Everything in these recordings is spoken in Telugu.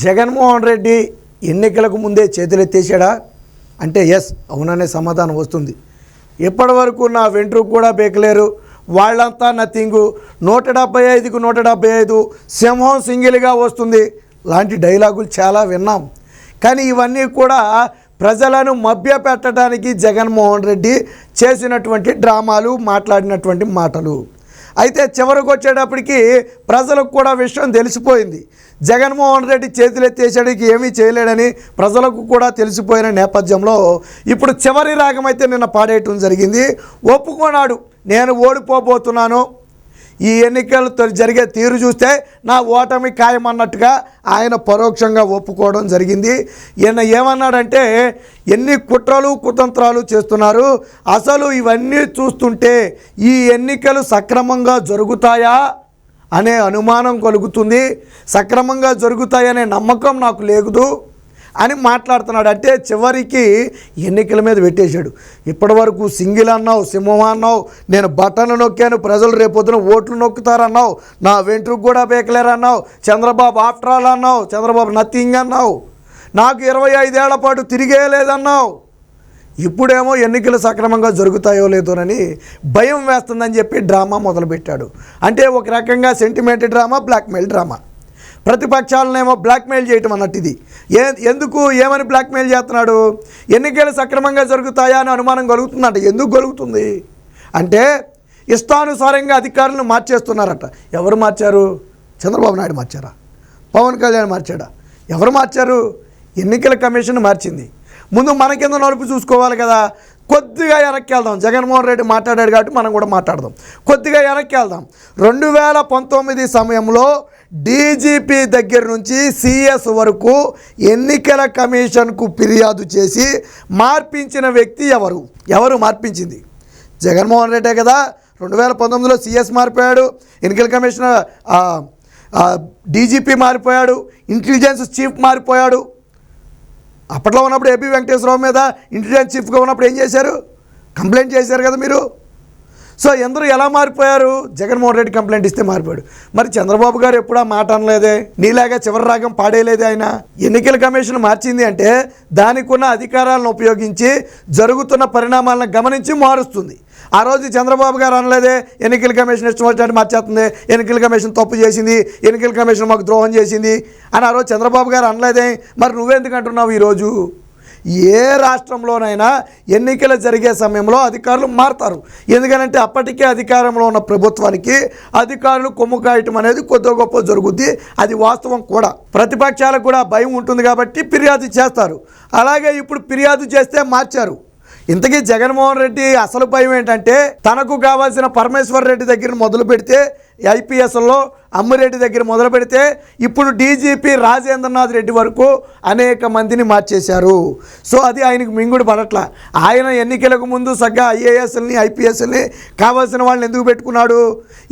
జగన్మోహన్ రెడ్డి ఎన్నికలకు ముందే చేతులెత్తేసాడా అంటే ఎస్ అవుననే సమాధానం వస్తుంది. ఇప్పటి వరకు నా వెంట్రుకు కూడా బేకలేరు, వాళ్ళంతా నథింగు, 175కు 175 సింహం సింగిల్గా వస్తుంది లాంటి డైలాగులు చాలా విన్నాం. కానీ ఇవన్నీ కూడా ప్రజలను మభ్యపెట్టడానికి జగన్మోహన్ రెడ్డి చేసినటువంటి డ్రామాలు, మాట్లాడినటువంటి మాటలు. అయితే చివరికి వచ్చేటప్పటికి ప్రజలకు కూడా విషయం తెలిసిపోయింది. జగన్మోహన్ రెడ్డి చేతులెత్తేసాడికి ఏమీ చేయలేడని ప్రజలకు కూడా తెలిసిపోయిన నేపథ్యంలో ఇప్పుడు చివరి రాగం అయితే నిన్న పాడేయటం జరిగింది. ఒప్పుకున్నాడు, నేను ఓడిపోబోతున్నాను, ఈ ఎన్నికలు జరిగే తీరు చూస్తే నా ఓటమి ఖాయమన్నట్టుగా ఆయన పరోక్షంగా ఒప్పుకోవడం జరిగింది. ఈయన ఏమన్నాడంటే ఎన్ని కుట్రలు కుతంత్రాలు చేస్తున్నారు, అసలు ఇవన్నీ చూస్తుంటే ఈ ఎన్నికలు సక్రమంగా జరుగుతాయా అనే అనుమానం కలుగుతుంది, సక్రమంగా జరుగుతాయనే నమ్మకం నాకు లేదు అని మాట్లాడుతున్నాడు. అంటే చివరికి ఎన్నికల మీద పెట్టేశాడు. ఇప్పటి వరకు సింగిల్ అన్నావు, సింహం అన్నావు, నేను బటన్లు నొక్కాను, ప్రజలు రేపొద్దున ఓట్లు నొక్కుతారన్నావు, నా వెంట్రుకు కూడా బేకలేరన్నావు, చంద్రబాబు ఆఫ్టర్ ఆల్ అన్నావు, చంద్రబాబు నథింగ్ అన్నావు, నాకు 25 ఏళ్ల పాటు తిరిగే లేదన్నావు. ఇప్పుడేమో ఎన్నికలు సక్రమంగా జరుగుతాయో లేదోనని భయం వేస్తుందని చెప్పి డ్రామా మొదలుపెట్టాడు. అంటే ఒక రకంగా సెంటిమెంట్ డ్రామా, బ్లాక్మెయిల్ డ్రామా. ప్రతిపక్షాలనేమో బ్లాక్మెయిల్ చేయటం అన్నట్టు ఇది. ఎందుకు ఏమని బ్లాక్మెయిల్ చేస్తున్నాడు? ఎన్నికలు సక్రమంగా జరుగుతాయా అని అనుమానం కలుగుతుందంట. ఎందుకు కలుగుతుంది అంటే ఇష్టానుసారంగా అధికారులను మార్చేస్తున్నారట. ఎవరు మార్చారు? చంద్రబాబు నాయుడు మార్చారా? పవన్ కళ్యాణ్ మార్చాడా? ఎవరు మార్చారు? ఎన్నికల కమిషన్ మార్చింది. ముందు మన కింద నలుపు చూసుకోవాలి కదా. కొద్దిగా వెనక్కి వెళ్దాం. జగన్మోహన్ రెడ్డి మాట్లాడాడు కాబట్టి మనం కూడా మాట్లాడదాం. కొద్దిగా వెనక్కి వెళ్దాం. 2019 సమయంలో డీజీపీ దగ్గర నుంచి సిఎస్ వరకు ఎన్నికల కమిషన్కు ఫిర్యాదు చేసి మార్పించిన వ్యక్తి ఎవరు మార్పించింది? జగన్మోహన్ రెడ్డే కదా. 2019లో సిఎస్ మారిపోయాడు, ఎన్నికల కమిషనర్ డీజీపీ మారిపోయాడు, ఇంటెలిజెన్స్ చీఫ్ మారిపోయాడు. అప్పట్లో ఉన్నప్పుడు ఏపీ వెంకటేశ్వరరావు మీద ఇంటెలిజెన్స్ చీఫ్గా ఉన్నప్పుడు ఏం చేశారు? కంప్లైంట్ చేశారు కదా మీరు. సో అందరూ ఎలా మారిపోయారు? జగన్మోహన్ రెడ్డి కంప్లైంట్ ఇస్తే మారిపోయాడు. మరి చంద్రబాబు గారు ఎప్పుడూ మాట అనలేదే, నీలాగా చివరి రాగం పాడేయలేదే ఆయన. ఎన్నికల కమిషన్ మార్చింది అంటే దానికి ఉన్న అధికారాలను ఉపయోగించి జరుగుతున్న పరిణామాలను గమనించి మారుస్తుంది. ఆ రోజు చంద్రబాబు గారు అనలేదే ఎన్నికల కమిషన్ ఇష్టం వచ్చినట్టు మార్చేస్తుంది, ఎన్నికల కమిషన్ తప్పు చేసింది, ఎన్నికల కమిషన్ మాకు ద్రోహం చేసింది అని ఆ రోజు చంద్రబాబు గారు అనలేదే. మరి నువ్వెందుకు అంటున్నావు ఈరోజు? ఏ రాష్ట్రంలోనైనా ఎన్నికలు జరిగే సమయంలో అధికారులు మారుతారు. ఎందుకనంటే అప్పటికే అధికారంలో ఉన్న ప్రభుత్వానికి అధికారులు కొమ్ము కాయటం అనేది కొద్ది గొప్ప జరుగుద్ది. అది వాస్తవం కూడా. ప్రతిపక్షాలకు కూడా భయం ఉంటుంది కాబట్టి ఫిర్యాదు చేస్తారు. అలాగే ఇప్పుడు ఫిర్యాదు చేస్తే మార్చారు. ఇంతకీ జగన్మోహన్ రెడ్డి అసలు భయం ఏంటంటే తనకు కావాల్సిన పరమేశ్వర్ రెడ్డి దగ్గర మొదలు పెడితే, ఐపీఎస్లో అమ్మిరెడ్డి దగ్గర మొదలు పెడితే ఇప్పుడు డీజీపీ రాజేంద్రనాథ్ రెడ్డి వరకు అనేక మందిని మార్చేశారు. సో అది ఆయనకు మింగుడు పడట్ల. ఆయన ఎన్నికలకు ముందు సగ్గా ఐఏఎస్ని ఐపీఎస్ని కావాల్సిన వాళ్ళని ఎందుకు పెట్టుకున్నాడు?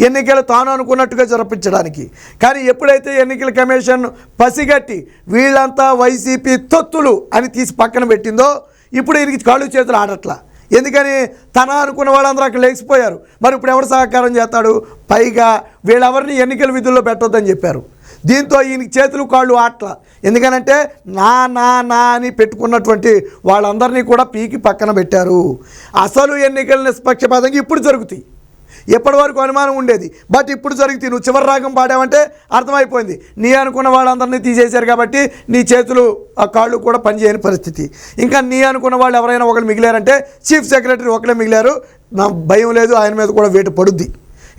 ఎన్నికలు తాను అనుకున్నట్టుగా జరిపించడానికి. కానీ ఎప్పుడైతే ఎన్నికల కమిషన్ పసిగట్టి వీళ్ళంతా వైసీపీ తొత్తులు అని తీసి పక్కన పెట్టిందో ఇప్పుడు ఈయనకి కాళ్ళు చేతులు ఆడట్లా. ఎందుకని? తన అనుకున్న వాళ్ళందరూ అక్కడ లేచిపోయారు. మరి ఇప్పుడు ఎవరు సహకారం చేస్తాడు? పైగా వీళ్ళెవరిని ఎన్నికల విధుల్లో పెట్టొద్దని చెప్పారు. దీంతో ఈయనకి చేతులు కాళ్ళు ఆట్ల. ఎందుకనంటే నా నా నా అని పెట్టుకున్నటువంటి వాళ్ళందరినీ కూడా పీకి పక్కన పెట్టారు. అసలు ఎన్నికలు నిష్పక్షపాతంగా ఇప్పుడు జరుగుతాయి. ఎప్పటి వరకు అనుమానం ఉండేది, బట్ ఇప్పుడు జరుగుతాయి. నువ్వు చివరి రాగం పాడావంటే అర్థమైపోయింది. నీ అనుకున్న వాళ్ళందరినీ తీసేశారు కాబట్టి నీ చేతులు ఆ కాళ్ళు కూడా పనిచేయని పరిస్థితి. ఇంకా నీ అనుకున్న వాళ్ళు ఎవరైనా ఒకరు మిగిలారంటే చీఫ్ సెక్రటరీ ఒకరే మిగిలారు. నా భయం లేదు, ఆయన మీద కూడా వేటు పడుద్ది.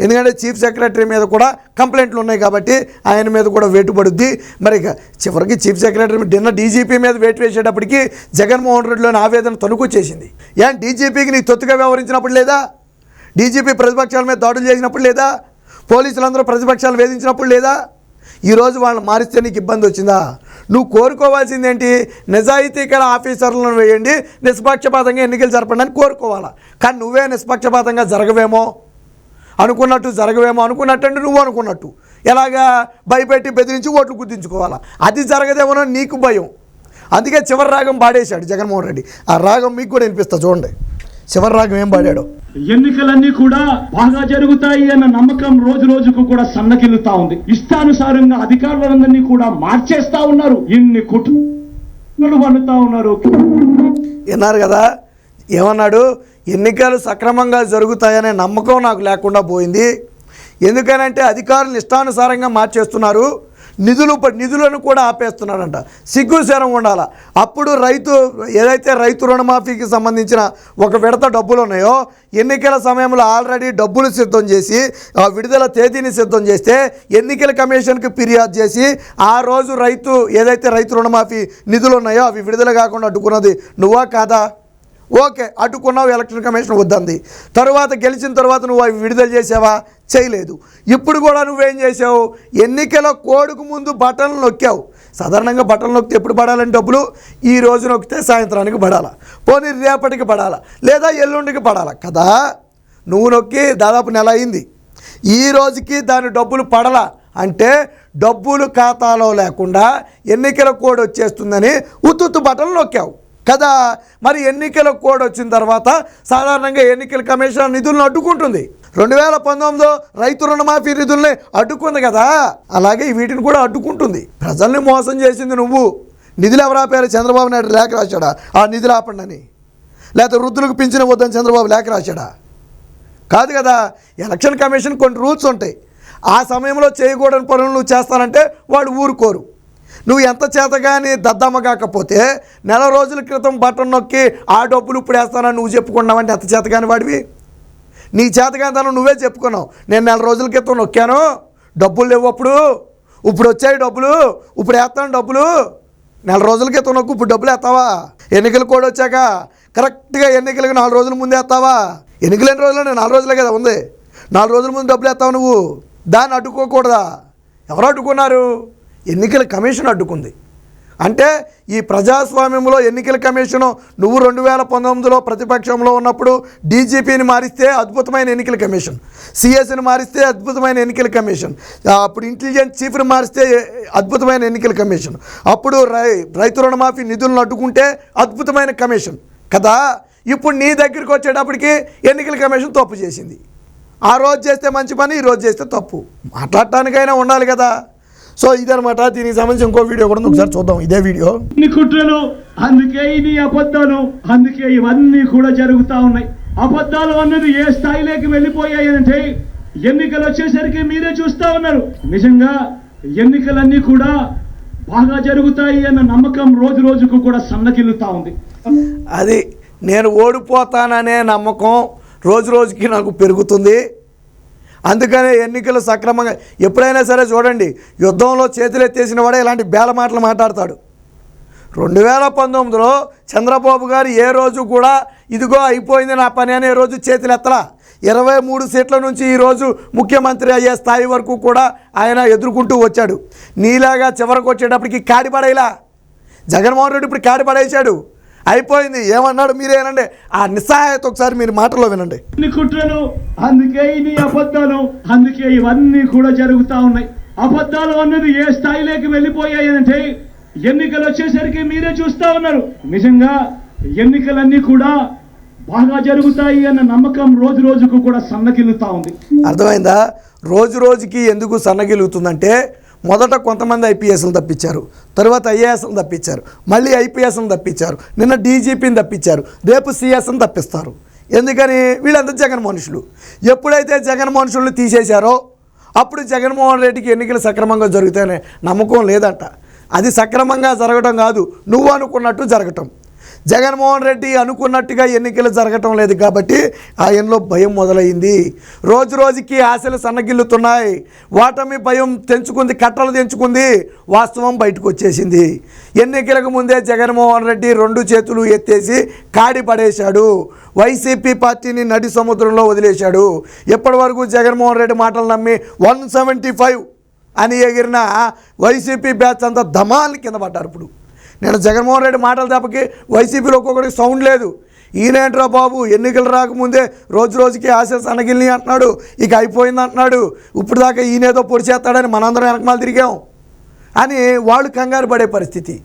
ఎందుకంటే చీఫ్ సెక్రటరీ మీద కూడా కంప్లైంట్లు ఉన్నాయి కాబట్టి ఆయన మీద కూడా వేటు పడుద్ది. మరి చివరికి చీఫ్ సెక్రటరీ నిన్న డీజీపీ మీద వేటు వేసేటప్పటికి జగన్మోహన్ రెడ్డిలోని ఆవేదన తణుకొచ్చేసింది. డీజీపీకి నీ తొత్తుగా వ్యవహరించినప్పుడు లేదా? డీజీపీ ప్రతిపక్షాల మీద దాడులు చేసినప్పుడు లేదా? పోలీసులందరూ ప్రతిపక్షాలు వేధించినప్పుడు లేదా? ఈరోజు వాళ్ళని మారిస్తే నీకు ఇబ్బంది వచ్చిందా? నువ్వు కోరుకోవాల్సింది ఏంటి? నిజాయితీగా ఆఫీసర్లను వేయండి, నిష్పక్షపాతంగా ఎన్నికలు జరపండి అని కోరుకోవాలా. కానీ నువ్వే నిష్పక్షపాతంగా అనుకున్నట్టు నువ్వు అనుకున్నట్టు ఎలాగా భయపెట్టి బెదిరించి ఓట్లు గుర్తించుకోవాలా. అది జరగదేమో నీకు భయం. అందుకే చివరి రాగం పాడేశాడు జగన్మోహన్ రెడ్డి. ఆ రాగం మీకు కూడా వినిపిస్తా చూడండి. చివరి రాగం ఏం పాడాడు? ఎన్నికలన్నీ కూడా బాగా జరుగుతాయి అన్న నమ్మకం రోజు రోజుకు కూడా సన్నగిల్లుతా ఉంది. ఇష్టానుసారంగా అధికారులందరినీ కూడా మార్చేస్తా ఉన్నారు. ఇన్ని కుట్రలు పన్నుతా ఉన్నారు. విన్నారు కదా ఏమన్నాడు? ఎన్నికలు సక్రమంగా జరుగుతాయనే నమ్మకం నాకు లేకుండా పోయింది. ఎందుకనంటే అధికారులు ఇష్టానుసారంగా మార్చేస్తున్నారు, నిధులను కూడా ఆపేస్తున్నారంట. సిగ్గుశరం ఉండాల. అప్పుడు ఏదైతే రైతు రుణమాఫీకి సంబంధించిన ఒక విడత డబ్బులు ఉన్నాయో ఎన్నికల సమయంలో ఆల్రెడీ డబ్బులు సిద్ధం చేసి విడుదల తేదీని సిద్ధం చేస్తే ఎన్నికల కమిషన్కి ఫిర్యాదు చేసి ఆ రోజు ఏదైతే రైతు రుణమాఫీ నిధులు ఉన్నాయో అవి విడుదల కాకుండా అడ్డుకున్నది నువ్వా కాదా? ఓకే, అడ్డుకున్నావు, ఎలక్షన్ కమిషన్ వద్దంది. తర్వాత గెలిచిన తర్వాత నువ్వు అవి విడుదల చేసావా? చేయలేదు. ఇప్పుడు కూడా నువ్వేం చేసావు? ఎన్నికల కోడ్కు ముందు బటన్లు నొక్కావు. సాధారణంగా బటన్లు నొక్కితే ఎప్పుడు పడాలని డబ్బులు? ఈ రోజు నొక్కితే సాయంత్రానికి పడాలా, పోనీ రేపటికి పడాలా, లేదా ఎల్లుండికి పడాలా కదా. నువ్వు నొక్కి దాదాపు నెల అయింది, ఈ రోజుకి దాని డబ్బులు పడలా అంటే డబ్బులు ఖాతాలో లేకుండా ఎన్నికల కోడ్ వచ్చేస్తుందని ఉత్తుత్తు బటన్లు నొక్కావు కదా. మరి ఎన్నికల కోడ్ వచ్చిన తర్వాత సాధారణంగా ఎన్నికల కమిషన్ నిధులను అడ్డుకుంటుంది. 2019 రైతు రుణమాఫీ నిధుల్ని అడ్డుకుంది కదా, అలాగే వీటిని కూడా అడ్డుకుంటుంది. ప్రజల్ని మోసం చేసింది నువ్వు. నిధులు ఎవరు ఆపారు? చంద్రబాబు నాయుడు లేఖ రాశాడా ఆ నిధులు ఆపండి అని? లేకపోతే వృద్ధులకు పింఛను వద్దని చంద్రబాబు లేఖ రాశాడా? కాదు కదా. ఎలక్షన్ కమిషన్ కొన్ని రూల్స్ ఉంటాయి. ఆ సమయంలో చేయకూడని పనులు నువ్వు చేస్తానంటే వాడు ఊరుకోరు. నువ్వు ఎంత చేతగాని దద్దమ్మ కాకపోతే నెల రోజుల క్రితం బటన్ నొక్కి ఆ డబ్బులు ఇప్పుడు వేస్తానని నువ్వు చెప్పుకున్నావంటే ఎంత చేతగాని వాడివి? నీ చేతగాని నువ్వే చెప్పుకున్నావు. నేను నెల రోజుల క్రితం నొక్కాను, డబ్బులు లేవు, ఇప్పుడు వచ్చాయి డబ్బులు, ఇప్పుడు వేస్తాను డబ్బులు. నెల రోజుల క్రితం నొక్కు, ఇప్పుడు డబ్బులు వేస్తావా? ఎన్నికలు కూడా వచ్చాక కరెక్ట్గా ఎన్నికలకు 4 రోజుల ముందే వేస్తావా? ఎన్నికలు ఎన్ని రోజులు? 4 రోజులే కదా ఉంది. 4 రోజుల ముందు డబ్బులు వేస్తావు నువ్వు. దాన్ని అడ్డుకోకూడదా? ఎవరు అడ్డుకున్నారు? ఎన్నికల కమిషన్ అడ్డుకుంది. అంటే ఈ ప్రజాస్వామ్యంలో ఎన్నికల కమిషను నువ్వు 2019లో ప్రతిపక్షంలో ఉన్నప్పుడు డీజీపీని మారిస్తే అద్భుతమైన ఎన్నికల కమిషన్, సిఎస్ని మారిస్తే అద్భుతమైన ఎన్నికల కమిషన్, అప్పుడు ఇంటెలిజెన్స్ చీఫ్ని మారిస్తే అద్భుతమైన ఎన్నికల కమిషన్, అప్పుడు రైతు రుణమాఫీ నిధులను అడ్డుకుంటే అద్భుతమైన కమిషన్ కదా. ఇప్పుడు నీ దగ్గరికి వచ్చేటప్పటికి ఎన్నికల కమిషన్ తప్పు చేసింది. ఆ రోజు చేస్తే మంచి పని, ఈ రోజు చేస్తే తప్పు. మాట్లాడటానికైనా ఉండాలి కదా. సో ఇదనమాట. దీనికి సంబంధించి ఇంకో వీడియో కూడా ఒకసారి చూద్దాం. ఇదే వీడియో. ఇన్ని కుట్రలు, అందుకే ఇన్ని అబద్ధాలు, అందుకే ఇవన్నీ కూడా జరుగుతూ ఉన్నాయి. అబద్ధాలు అన్నది ఏ స్థాయిలోకి వెళ్ళిపోయాయి అంటే ఎన్నికలు వచ్చేసరికి మీరే చూస్తూ ఉన్నారు. నిజంగా ఎన్నికలన్నీ కూడా బాగా జరుగుతాయి అన్న నమ్మకం రోజు రోజుకు కూడా సన్నగిల్లుతా ఉంది. అది నేను ఓడిపోతాననే నమ్మకం రోజు రోజుకి నాకు పెరుగుతుంది. అందుకనే ఎన్నికలు సక్రమంగా ఎప్పుడైనా సరే చూడండి, యుద్ధంలో చేతులు ఎత్తేసిన వాడే ఇలాంటి బేల మాటలు మాట్లాడతాడు. 2019లో చంద్రబాబు గారు ఏ రోజు కూడా ఇదిగో అయిపోయింది నా పని అనే రోజు చేతులు ఎత్తలా. 23 సీట్ల నుంచి ఈరోజు ముఖ్యమంత్రి అయ్యే స్థాయి వరకు కూడా ఆయన ఎదుర్కొంటూ వచ్చాడు. నీలాగా చివరికి వచ్చేటప్పటికి కాడిపడేలా జగన్మోహన్ రెడ్డి ఇప్పుడు కాడిపడేశాడు. అయిపోయింది. ఏమన్నాడు మీరేనండి? ఆ నిస్సహాయత ఒకసారి మీరు మాటల్లో వినండి. ఇన్ని కుట్రలు, అందుకే ఇన్ని అబద్ధాలు, అందుకే ఇవన్నీ కూడా జరుగుతూ ఉన్నాయి. అబద్ధాలు అన్నది ఏ స్థాయిలోకి వెళ్ళిపోయాయి అంటే ఎన్నికలు వచ్చేసరికి మీరే చూస్తూ ఉన్నారు. నిజంగా ఎన్నికలన్నీ కూడా బాగా జరుగుతాయి అన్న నమ్మకం రోజు రోజుకు కూడా సన్నగిల్లుతా ఉంది. అర్థమైందా? రోజు రోజుకి ఎందుకు సన్నగిలుగుతుందంటే మొదట కొంతమంది ఐపీఎస్లు తప్పించారు, తర్వాత ఐఏఎస్ని తప్పించారు, మళ్ళీ ఐపీఎస్ని తప్పించారు, నిన్న డీజీపీని తప్పించారు, రేపు సిఎస్ని తప్పిస్తారు. ఎందుకని? వీళ్ళంతా జగన్ మనుషులు. ఎప్పుడైతే జగన్ మనుషులను తీసేశారో అప్పుడు జగన్మోహన్ రెడ్డికి ఎన్నికలు సక్రమంగా జరుగుతాయనే నమ్మకం లేదంట. అది సక్రమంగా జరగటం కాదు, నువ్వు అనుకున్నట్టు జరగటం. జగన్మోహన్ రెడ్డి అనుకున్నట్టుగా ఎన్నికలు జరగటం లేదు కాబట్టి ఆయనలో భయం మొదలైంది. రోజు రోజుకి ఆశలు సన్నగిల్లుతున్నాయి. ఓటమి భయం కట్టలు తెంచుకుంది. వాస్తవం బయటకు వచ్చేసింది. ఎన్నికలకు ముందే జగన్మోహన్ రెడ్డి 2 చేతులు ఎత్తేసి కాడి పడేశాడు. వైసీపీ పార్టీని నడి సముద్రంలో వదిలేశాడు. ఎప్పటి వరకు జగన్మోహన్ రెడ్డి మాటలు నమ్మి 175 అని ఎగిరిన వైసీపీ బ్యాచ్ అంతా ధమాల్ని కింద పడ్డారు. ఇప్పుడు నేను జగన్మోహన్ రెడ్డి మాటలు తప్పకి వైసీపీలో ఒక్కొక్కడికి సౌండ్ లేదు. ఈయనేంట్రా బాబు, ఎన్నికలు రాకముందే రోజు రోజుకి ఆశ సనగిల్ని అంటున్నాడు, ఇక అయిపోయింది అంటున్నాడు, ఇప్పుడు దాకా ఈయనేదో పొడిచేస్తాడని మనందరం వెనకమాల తిరిగాం అని వాళ్ళు కంగారు పడే పరిస్థితి.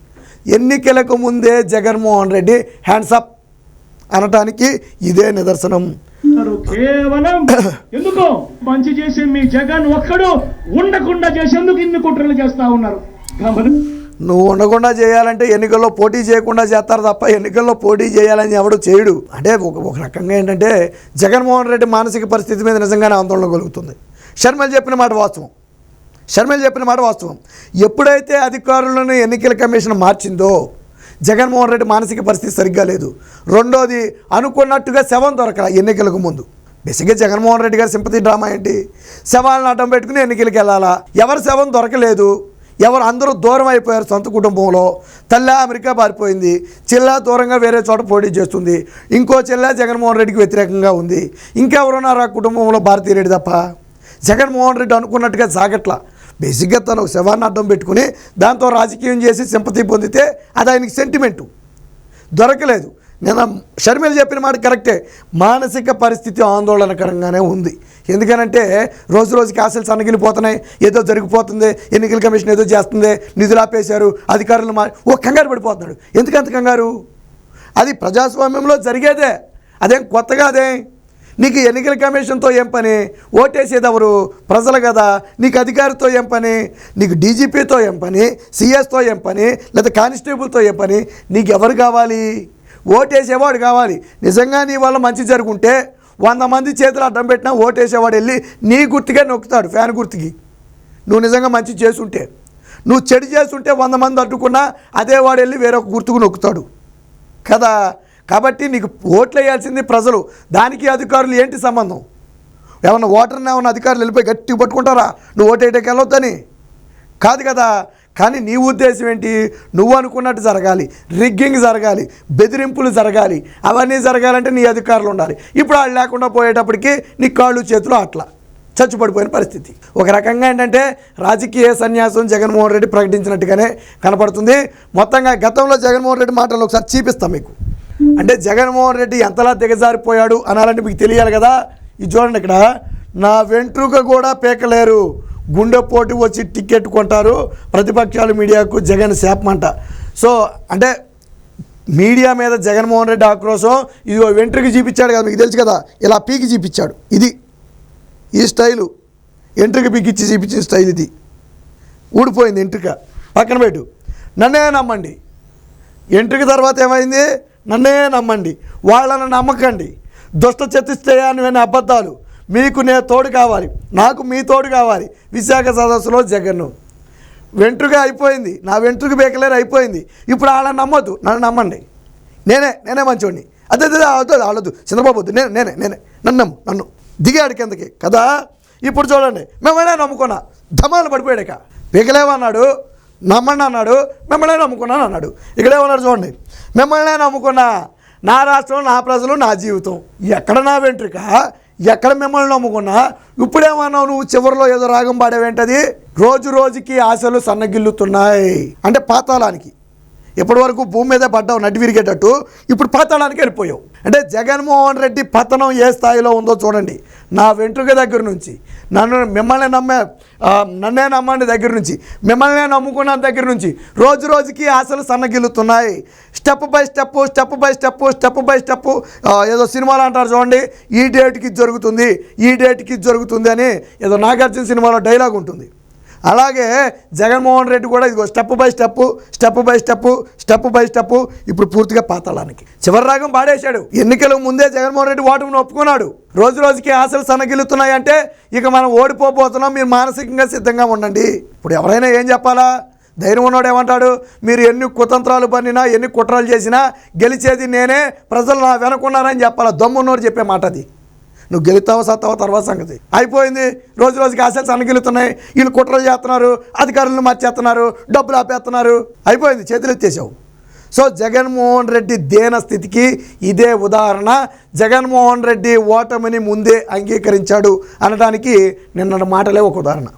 ఎన్నికలకు ముందే జగన్మోహన్ రెడ్డి హ్యాండ్స్ అప్ అనటానికి ఇదే నిదర్శనం. కేవలం ఎందుకో మంచి చేసే మీ జగన్ ఒక్కడు ఉండకుండా చేసేందుకు ఇన్ని కుట్రలు చేస్తా ఉన్నారు. నువ్వు ఉండకుండా చేయాలంటే ఎన్నికల్లో పోటీ చేయకుండా చేస్తారు తప్ప ఎన్నికల్లో పోటీ చేయాలని ఎవడు చేయడు. అంటే ఒక రకంగా ఏంటంటే జగన్మోహన్ రెడ్డి మానసిక పరిస్థితి మీద నిజంగానే ఆందోళన కలుగుతుంది. షర్మిల చెప్పిన మాట వాస్తవం. ఎప్పుడైతే అధికారులను ఎన్నికల కమిషన్ మార్చిందో జగన్మోహన్ రెడ్డి మానసిక పరిస్థితి సరిగ్గా లేదు. రెండోది, అనుకున్నట్టుగా శవం దొరకల ఎన్నికలకు ముందు. బేసిక్గా జగన్మోహన్ రెడ్డి గారి సింపతి డ్రామా ఏంటి? శవాలను అడ్డం పెట్టుకుని ఎన్నికలకు వెళ్ళాలా? ఎవరి శవం దొరకలేదు, అందరూ దూరం అయిపోయారు. సొంత కుటుంబంలో తల్లి అమెరికా పారిపోయింది, చెల్లా దూరంగా వేరే చోట పోటీ చేస్తుంది, ఇంకో చెల్లా జగన్మోహన్ రెడ్డికి వ్యతిరేకంగా ఉంది. ఇంకెవరున్నారు ఆ కుటుంబంలో? భారతీరెడ్డి తప్ప. జగన్మోహన్ రెడ్డి అనుకున్నట్టుగా సాగట్ల. బేసిక్గా తను శవాన్ని అడ్డం పెట్టుకుని దాంతో రాజకీయం చేసి సింపతి పొందితే అది ఆయనకి సెంటిమెంటు. దొరకలేదు. నేను షర్మిల చెప్పిన మాట కరెక్టే. మానసిక పరిస్థితి ఆందోళనకరంగానే ఉంది. ఎందుకనంటే రోజు రోజుకి ఆశలు సన్నగిలిపోతున్నాయి. ఏదో జరిగిపోతుంది, ఎన్నికల కమిషన్ ఏదో చేస్తుంది, నిధులు ఆపేశారు, అధికారులు కంగారు పడిపోతున్నాడు. ఎందుకంత కంగారు? అది ప్రజాస్వామ్యంలో జరిగేదే, అదేం కొత్తగా. నీకు ఎన్నికల కమిషన్తో ఏం పని? ఓటేసేది ఎవరు? ప్రజలు కదా. నీకు అధికారితో ఏం పని? నీకు డీజీపీతో ఏం పని? సిఎస్తో ఏం పని? లేదా కానిస్టేబుల్తో ఏం పని? నీకు ఎవరు కావాలి? ఓటేసేవాడు కావాలి. నిజంగా నీ వల్ల మంచి జరుగుంటే 100 మంది చేతులు అడ్డం పెట్టినా ఓటేసేవాడు వెళ్ళి నీ గుర్తుగా నొక్కుతాడు, ఫ్యాన్ గుర్తుకి. నువ్వు నిజంగా మంచి చేసుంటే. నువ్వు చెడు చేస్తుంటే 100 మంది అడ్డుకున్నా అదే వాడు వెళ్ళి వేరొక గుర్తుకు నొక్కుతాడు కదా. కాబట్టి నీకు ఓట్లు వేయాల్సింది ప్రజలు. దానికి అధికారులు ఏంటి సంబంధం? ఏమన్నా ఓటర్ని ఏమన్నా అధికారులు వెళ్ళిపోయి గట్టిగా పట్టుకుంటారా నువ్వు ఓటేయడానికి వెళ్ళొద్దని? కాదు కదా. కానీ నీ ఉద్దేశం ఏంటి? నువ్వు అనుకున్నట్టు జరగాలి, రిగ్గింగ్ జరగాలి, బెదిరింపులు జరగాలి. అవన్నీ జరగాలంటే నీ అధికారులు ఉండాలి. ఇప్పుడు వాళ్ళు లేకుండా పోయేటప్పటికి నీ కాళ్ళు చేతులు అట్లా చచ్చుపడిపోయిన పరిస్థితి. ఒక రకంగా ఏంటంటే రాజకీయ సన్యాసం జగన్మోహన్ రెడ్డి ప్రకటించినట్టుగానే కనపడుతుంది. మొత్తంగా గతంలో జగన్మోహన్ రెడ్డి మాటలు ఒకసారి చూపిస్తాం మీకు. అంటే జగన్మోహన్ రెడ్డి ఎంతలా దిగజారిపోయాడు అనాలంటే మీకు తెలియాలి కదా. ఇది చూడండి, ఇక్కడ నా వెంట్రుక కూడా పీకలేరు, గుండెపోటు వచ్చి టికెట్ కొంటారు, ప్రతిపక్షాలు మీడియాకు జగన్ శాపమంట. సో అంటే మీడియా మీద జగన్మోహన్ రెడ్డి ఆక్రోశం. ఇది వెంట్రుక చూపించాడు కదా, మీకు తెలుసు కదా, ఇలా పీకి చూపించాడు. ఈ స్టైలు వెంట్రుక పీకిచ్చి చూపించిన స్టైల్ ఇది. ఊడిపోయింది వెంట్రుక, పక్కన పెట్టు. నన్నే నమ్మండి. వెంట్రుక తర్వాత ఏమైంది? నన్నే నమ్మండి, వాళ్ళని నమ్మకండి. దుష్ట చతుష్టయాన్ని అబద్ధాలు. మీకు నేను తోడు కావాలి, నాకు మీ తోడు కావాలి. విశాఖ సదస్సులో జగన్ వెంట్రుక అయిపోయింది, నా వెంట్రుక బేకలేరు అయిపోయింది. ఇప్పుడు వాళ్ళని నమ్మొద్దు, నన్ను నమ్మండి. నేనే మంచోడిని. అదే వాళ్ళొద్దు, చంద్రబాబు వద్దు, నేనే నన్ను దిగాడు కిందకి కదా. ఇప్పుడు చూడండి, మిమ్మల్నే నమ్ముకున్నా, ధమాలు పడిపోయాడుక. పీకలేమన్నాడు, నమ్మండి అన్నాడు, మిమ్మల్నే నమ్ముకున్నాను అన్నాడు. ఇక్కడేమన్నాడు చూడండి, మిమ్మల్నే నమ్ముకున్నా, నా రాష్ట్రం, నా ప్రజలు, నా జీవితం. ఎక్కడ నా వెంట్రుక, ఎక్కడ మిమ్మల్ని నమ్ముకున్నా? ఇప్పుడేమన్నావు నువ్వు? చివరిలో ఏదో రాగం పాడేవేంటది? రోజు రోజుకి ఆశలు సన్నగిల్లుతున్నాయి అంటే పాతాళానికి. ఇప్పటి వరకు భూమి మీదే పడ్డావు నడ్డి విరిగేటట్టు, ఇప్పుడు పాతాళానికి వెళ్ళిపోయావు. అంటే జగన్మోహన్ రెడ్డి పతనం ఏ స్థాయిలో ఉందో చూడండి. నా వెంట్రుక దగ్గర నుంచి, నన్నే నమ్మండి దగ్గర నుంచి, మిమ్మల్నే నమ్ముకున్న దగ్గర నుంచి రోజు రోజుకి ఆశలు సన్నగిల్లుతున్నాయి. స్టెప్ బై స్టెప్ ఏదో సినిమాలు అంటారు చూడండి, ఈ డేట్కి జరుగుతుంది అని ఏదో నాగార్జున సినిమాలో డైలాగ్ ఉంటుంది. అలాగే జగన్మోహన్ రెడ్డి కూడా ఇదిగో స్టెప్ బై స్టెప్ ఇప్పుడు పూర్తిగా పాతాళానికి. చివరి రాగం పాడేశాడు. ఎన్నికల ముందే జగన్మోహన్ రెడ్డి ఓటమిని ఒప్పుకున్నాడు. రోజు రోజుకి ఆశలు సన్నగిల్లుతున్నాయంటే ఇక మనం ఓడిపోతున్నాం, మీరు మానసికంగా సిద్ధంగా ఉండండి. ఇప్పుడు ఎవరైనా ఏం చెప్పాలా? ధైర్యం ఉన్నవాడు ఏమంటాడు? మీరు ఎన్ని కుతంత్రాలు పన్నినా, ఎన్ని కుట్రలు చేసినా గెలిచేది నేనే, ప్రజలు నా వెనకున్నారని చెప్పాలా. దమ్మున్నోడు చెప్పే మాట అది. నువ్వు గెలుతావో సత్తావో తర్వాత సంగతి. అయిపోయింది. రోజు రోజుకి ఆశలు సన్నగిలుతున్నాయి, వీళ్ళు కుట్రలు చేస్తున్నారు, అధికారులను మార్చేస్తున్నారు, డబ్బులు ఆపేస్తున్నారు. అయిపోయింది, చేతులు ఎత్తేసావు. సో జగన్మోహన్ రెడ్డి దేన స్థితికి ఇదే ఉదాహరణ. జగన్మోహన్ రెడ్డి ఓటమిని ముందే అంగీకరించాడు అనడానికి నిన్న మాటలే ఒక ఉదాహరణ.